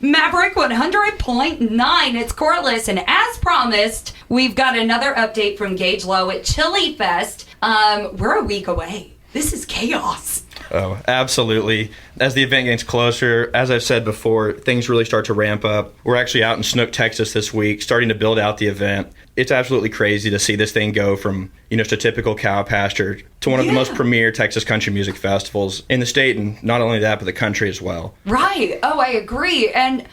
Maverick 100.9. It's Corliss, and as promised, we've got another update from Gage Lowe at Chilifest. We're a week away. This is chaos. Oh, absolutely. As the event gets closer, as I've said before, things really start to ramp up. We're actually out in Snook, Texas this week, starting to build out the event. It's absolutely crazy to see this thing go from, just a typical cow pasture to one of the most premier Texas country music festivals in the state, and not only that, but the country as well. Right. Oh, I agree. And,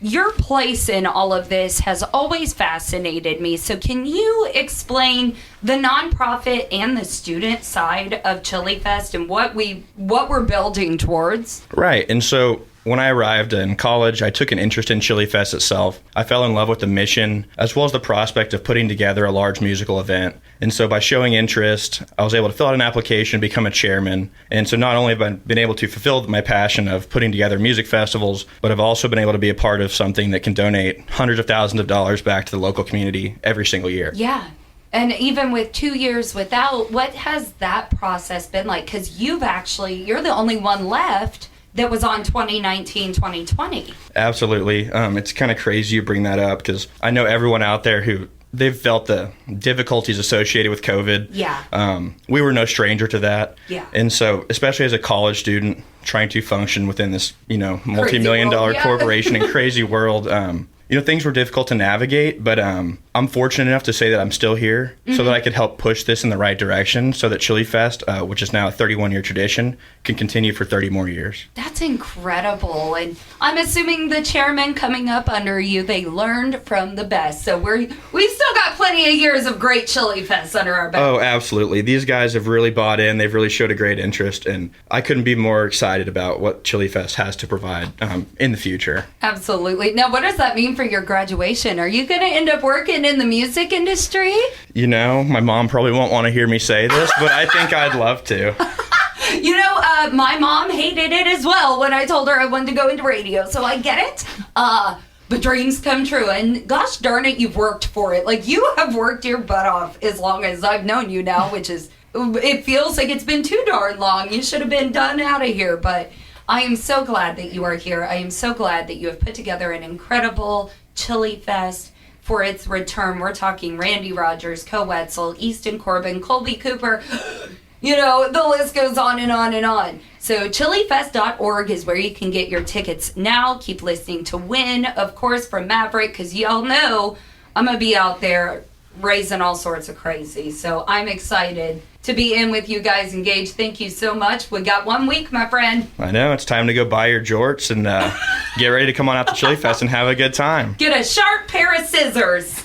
your place in all of this has always fascinated me. So can you explain the nonprofit and the student side of Chilifest and what we're building towards? Right. And so when I arrived in college, I took an interest in Chilifest itself. I fell in love with the mission, as well as the prospect of putting together a large musical event. And so by showing interest, I was able to fill out an application, become a chairman. And so not only have I been able to fulfill my passion of putting together music festivals, but I've also been able to be a part of something that can donate hundreds of thousands of dollars back to the local community every single year. Yeah. And even with 2 years without, what has that process been like? Because you're the only one left that was on 2019-2020. Absolutely. It's kind of crazy you bring that up, because I know everyone out there who they've felt the difficulties associated with COVID. Yeah. We were no stranger to that. Yeah. And so, especially as a college student trying to function within this, multi-million-dollar corporation and crazy world, things were difficult to navigate, but I'm fortunate enough to say that I'm still here so that I could help push this in the right direction so that Chilifest, which is now a 31-year tradition, can continue for 30 more years. That's incredible. And I'm assuming the chairman coming up under you, they learned from the best. So we've still got plenty of years of great Chilifest under our belt. Oh, absolutely. These guys have really bought in. They've really showed a great interest, and I couldn't be more excited about what Chilifest has to provide in the future. Absolutely. Now, what does that mean for your graduation? Are you going to end up working in the music industry? My mom probably won't want to hear me say this, but I think I'd love to. My mom hated it as well when I told her I wanted to go into radio, so I get it. But dreams come true, and gosh darn it, you've worked for it. Like, you have worked your butt off as long as I've known you now, which is, it feels like it's been too darn long. You should have been done out of here, but I am so glad that you are here. I am so glad that you have put together an incredible Chilifest for its return. We're talking Randy Rogers, Co Wetzel, Easton Corbin, Colby Cooper. The list goes on and on and on. So chilifest.org is where you can get your tickets now. Keep listening to win, of course, from Maverick, because y'all know I'm going to be out there raising all sorts of crazy. So I'm excited to be in with you guys. Engage. Thank you so much. We got 1 week, my friend. I know. It's time to go buy your jorts and get ready to come on out to Chilifest and have a good time. Get a sharp pair of scissors.